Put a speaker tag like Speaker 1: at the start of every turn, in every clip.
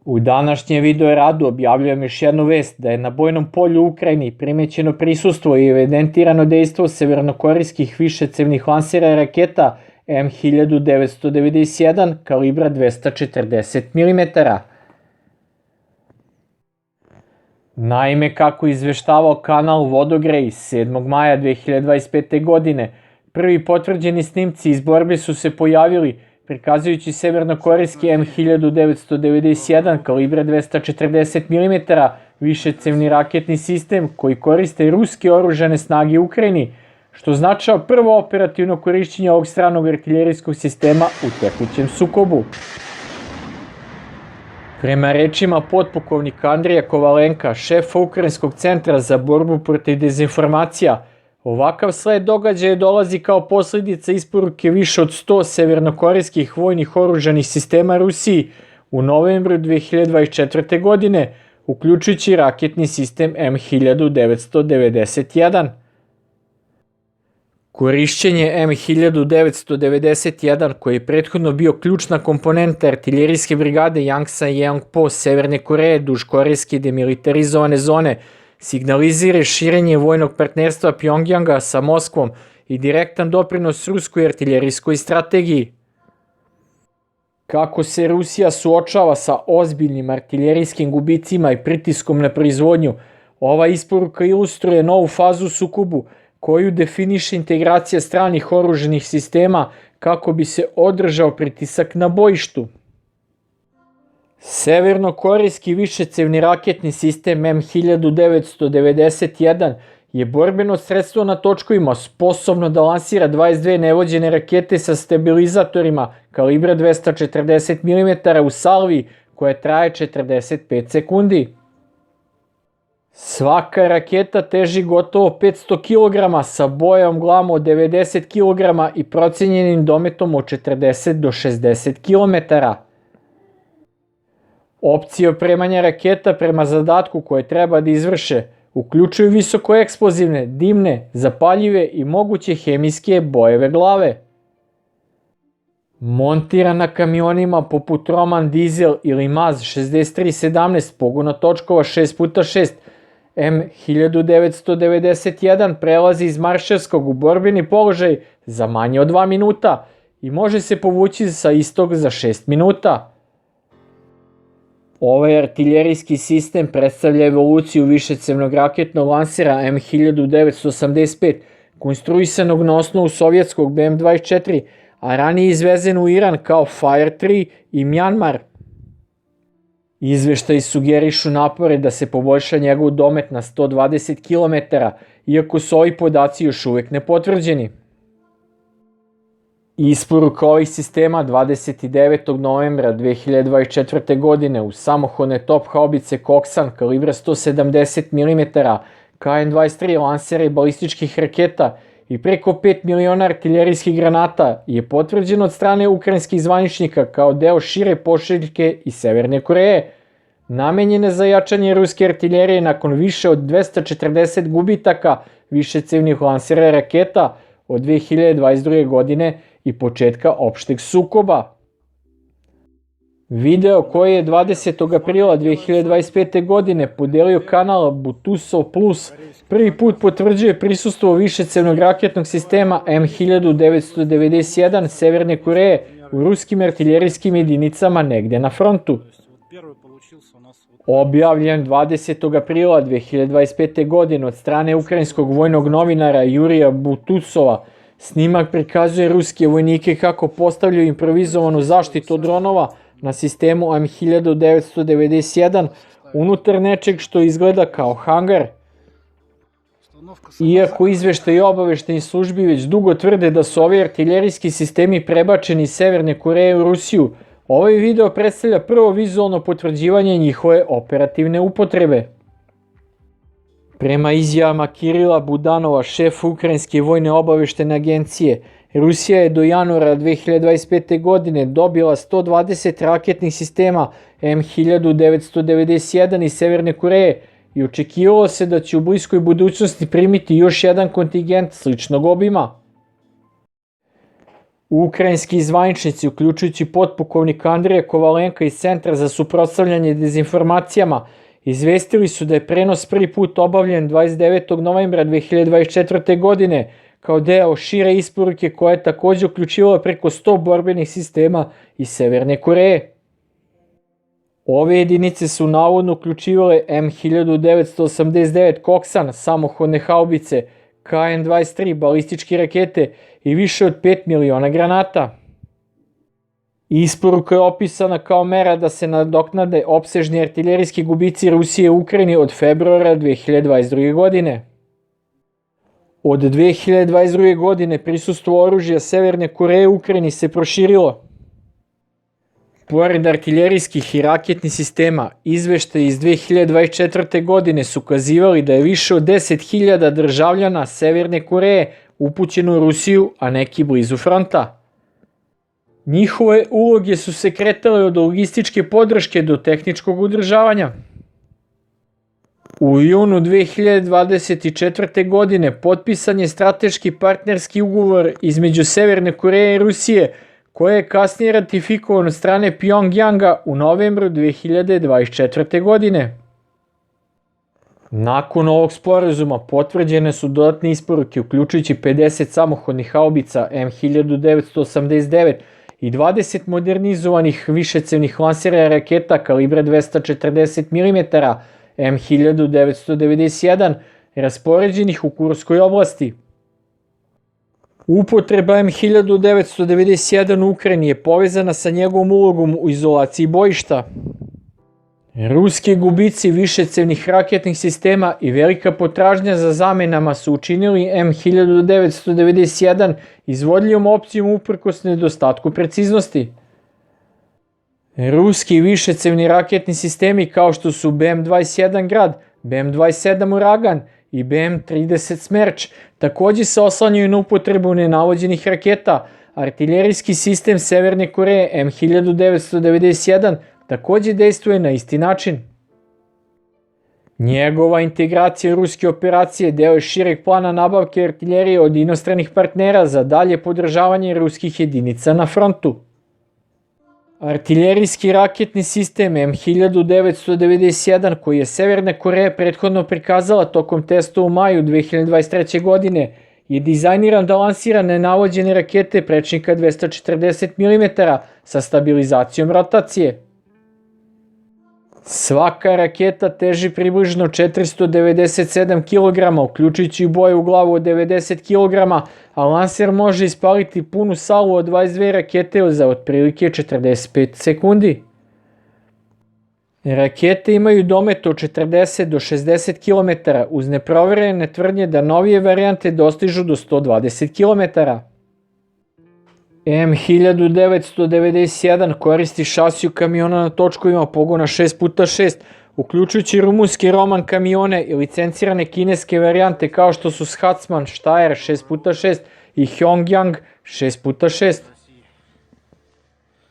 Speaker 1: U današnjem video radu objavljujem još jednu vest da je na bojnom polju u Ukrajini primećeno prisustvo i evidentirano dejstvo severnokorejskih višecevnih lansera raketa M1991 kalibra 240 mm. Naime, kako izveštavao kanal Vodogrej 7. maja 2025. godine, prvi potvrđeni snimci iz borbe su se pojavili prikazujući severnokorejski M1991 kalibra 240 mm višecevni raketni sistem koji koriste ruske oružane snage u Ukrajini, što označava prvo operativno korišćenje ovog stranog artiljerijskog sistema u tekućem sukobu. Prema rečima potpukovnika Andrija Kovalenka, šefa Ukrajinskog centra za borbu protiv dezinformacija, ovakav sled događaja dolazi kao posljedica isporuke više od 100 severnokorejskih vojnih oružanih sistema Rusiji u novembru 2024. godine, uključujući raketni sistem M1991. Korišćenje M1991, koji je prethodno bio ključna komponenta artiljerijske brigade Yangsan Jeongpo Severne Koreje duž korejske demilitarizovane zone, signalizira širenje vojnog partnerstva Pjongjanga sa Moskvom i direktan doprinos ruskoj artiljerijskoj strategiji. Kako se Rusija suočava sa ozbiljnim artiljerijskim gubicima i pritiskom na proizvodnju, ova isporuka ilustruje novu fazu u sukobu koju definiše integracija stranih oružanih sistema kako bi se održao pritisak na bojištu. Severnokorejski višecevni raketni sistem M1991 je borbeno sredstvo na točkovima sposobno da lansira 22 nevođene rakete sa stabilizatorima kalibra 240 mm u salvi koja traje 45 sekundi. Svaka raketa teži gotovo 500 kg sa bojom glama od 90 kg i procenjenim dometom od 40 do 60 km. Opcije opremanja raketa prema zadatku koje treba da izvrše uključuju visokoeksplozivne, dimne, zapaljive i moguće hemijske bojeve glave. Montiran na kamionima poput Roman Diesel ili Maz 6317 pogona točkova 6x6, M1991 prelazi iz maršalskog u borbeni položaj za manje od 2 minuta i može se povući sa istog za 6 minuta. Ovaj artiljerijski sistem predstavlja evoluciju višecevnog raketnog lansera M1985, konstruisanog na osnovu sovjetskog BM-24, a ranije izvezen u Iran kao Fire 3 i Mjanmar. Izveštaji sugerišu napore da se poboljša njegov domet na 120 km, iako su ovi podaci još uvijek nepotvrđeni. Isporuka ovih sistema 29. novembra 2024. godine u samohodne top haubice Koksan kalibra 170 mm, KN-23 lansera i balističkih raketa i preko 5 miliona artiljerijskih granata je potvrđeno od strane ukrajinskih zvaničnika kao deo šire pošiljke iz Severne Koreje, namenjene za jačanje ruske artiljerije nakon više od 240 gubitaka višecevnih lansera raketa od 2022. godine i početka opšteg sukoba. Video koji je 20. aprila 2025. godine podelio kanal Butusov Plus prvi put potvrđuje prisustvo višecevnog raketnog sistema M1991 Severne Koreje u ruskim artiljerijskim jedinicama negde na frontu. Objavljen 20. aprila 2025. godine od strane ukrajinskog vojnog novinara Jurija Butusova, snimak prikazuje ruske vojnike kako postavljaju improvizovanu zaštitu od dronova na sistemu M1991 unutar nečeg što izgleda kao hangar. Iako izveštaji obaveštajnih službi već dugo tvrde da su ovi artiljerijski sistemi prebačeni iz Severne Koreje u Rusiju, ovaj video predstavlja prvo vizualno potvrđivanje njihove operativne upotrebe. Prema izjavama Kirila Budanova, šefa Ukrajinske vojne obaveštajne agencije, Rusija je do januara 2025. godine dobila 120 raketnih sistema M1991 iz Severne Koreje i očekivalo se da će u bliskoj budućnosti primiti još jedan kontingent sličnog obima. Ukrajinski zvaničnici, uključujući potpukovnika Andreja Kovalenka iz Centra za suprotstavljanje dezinformacijama, izvestili su da je prenos prvi put obavljen 29. novembra 2024. godine kao deo šire isporuke koja je takođe uključivala preko 100 borbenih sistema iz Severne Koreje. Ove jedinice su navodno uključivale M1989 Koksan, samohodne haubice, KN-23 balističke rakete i više od 5 miliona granata. Isporuka je opisana kao mera da se nadoknade opsežni artiljerijski gubici Rusije u Ukrajini od februara 2022. godine. Od 2022. godine prisustvo oružja Severne Koreje u Ukrajini se proširilo. Pored artiljerijskih i raketnih sistema, izveštaji iz 2024. godine su ukazivali da je više od 10.000 državljana Severne Koreje upućeno u Rusiju, a neki blizu fronta. Njihove uloge su se kretale od logističke podrške do tehničkog udržavanja. U junu 2024. godine potpisan je strateški partnerski ugovor između Severne Koreje i Rusije, koje je kasnije ratifikovan od strane Pjongjanga u novembru 2024. godine. Nakon ovog sporazuma potvrđene su dodatne isporuke uključujući 50 samohodnih haubica M1989 i 20 modernizovanih višecevnih lansera raketa kalibra 240 mm M1991 raspoređenih u Kurskoj oblasti. Upotreba M1991 u Ukrajini je povezana sa njegovom ulogom u izolaciji bojišta. Ruski gubici višecevnih raketnih sistema i velika potražnja za zamenama su učinili M1991 izvodljivim opcijom uprkos nedostatku preciznosti. Ruski višecevni raketni sistemi kao što su BM-21 Grad, BM-27 Uragan i BM-30 Smerč takođe se oslanjaju na upotrebu nenavođenih raketa. Artiljerijski sistem Severne Koreje M1991 takođe dejstvuje na isti način. Njegova integracija ruske operacije deo je šireg plana nabavke artiljerije od inostranih partnera za dalje podržavanje ruskih jedinica na frontu. Artiljerijski raketni sistem M1991 koji je Severna Koreja prethodno prikazala tokom testa u maju 2023. godine je dizajniran da lansira nenavođene rakete prečnika 240 mm sa stabilizacijom rotacije. Svaka raketa teži približno 497 kg, uključujući boje u glavu od 90 kg, a lanser može ispaliti punu salvu od 22 rakete za otprilike 45 sekundi. Rakete imaju domet od 40 do 60 km, uz neproverene tvrdnje da novije varijante dostižu do 120 km. M1991 koristi šasiju kamiona na točkovima pogona 6x6, uključujući rumunske Roman kamione i licencirane kineske varijante kao što su Schatzmann Steyr 6x6 i Hyongyang 6x6.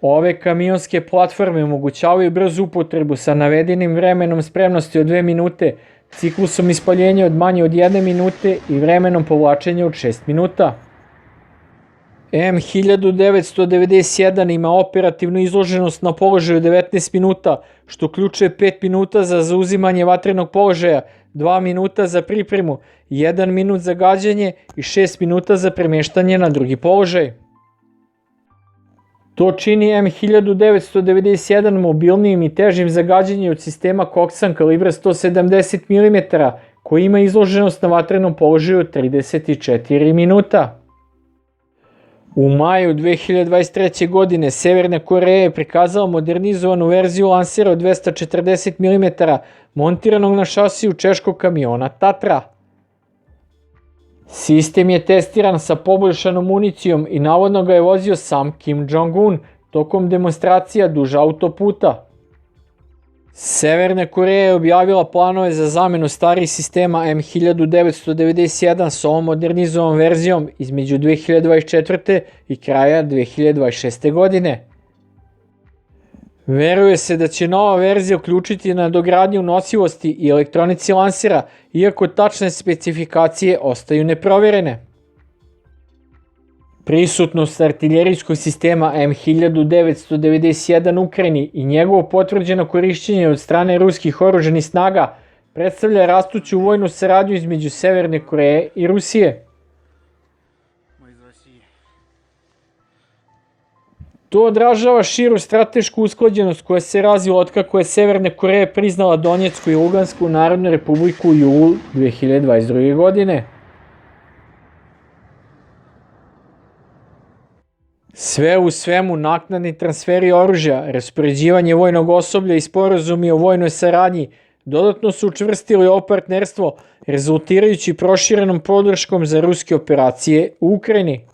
Speaker 1: Ove kamionske platforme omogućavaju brzu upotrebu sa navedenim vremenom spremnosti od 2 minute, ciklusom ispaljenja od manje od 1 minute i vremenom povlačenja od 6 minuta. M1991 ima operativnu izloženost na položaju 19 minuta, što uključuje 5 minuta za zauzimanje vatrenog položaja, 2 minuta za pripremu, 1 minut za gađanje i 6 minuta za premeštanje na drugi položaj. To čini M1991 mobilnijim i težim za gađanje od sistema Koksan kalibra 170 mm, koji ima izloženost na vatrenom položaju od 34 minuta. U maju 2023. godine Severna Koreja je prikazala modernizovanu verziju lansera od 240 mm montiranog na šasiju češkog kamiona Tatra. Sistem je testiran sa poboljšanom municijom i navodno ga je vozio sam Kim Jong-un tokom demonstracija duž autoputa. Severna Koreja je objavila planove za zamenu starih sistema M1991 s ovom modernizovanom verzijom između 2024. i kraja 2026. godine. Veruje se da će nova verzija uključiti nadogradnju nosivosti i elektronici lansera, iako tačne specifikacije ostaju neproverene. Prisutnost artiljerijskog sistema M1991 u Ukrajini i njegovo potvrđeno korišćenje od strane ruskih oružanih snaga predstavlja rastuću vojnu saradnju između Severne Koreje i Rusije. To odražava širu stratešku usklađenost koja se razvila otkako je Severne Koreje priznala Donjecku i Lugansku narodnu republiku u julu 2022. godine. Sve u svemu, naknadni transferi oružja, raspoređivanje vojnog osoblja i sporazumi o vojnoj saradnji dodatno su učvrstili ovo partnerstvo, rezultirajući proširenom podrškom za ruske operacije u Ukrajini.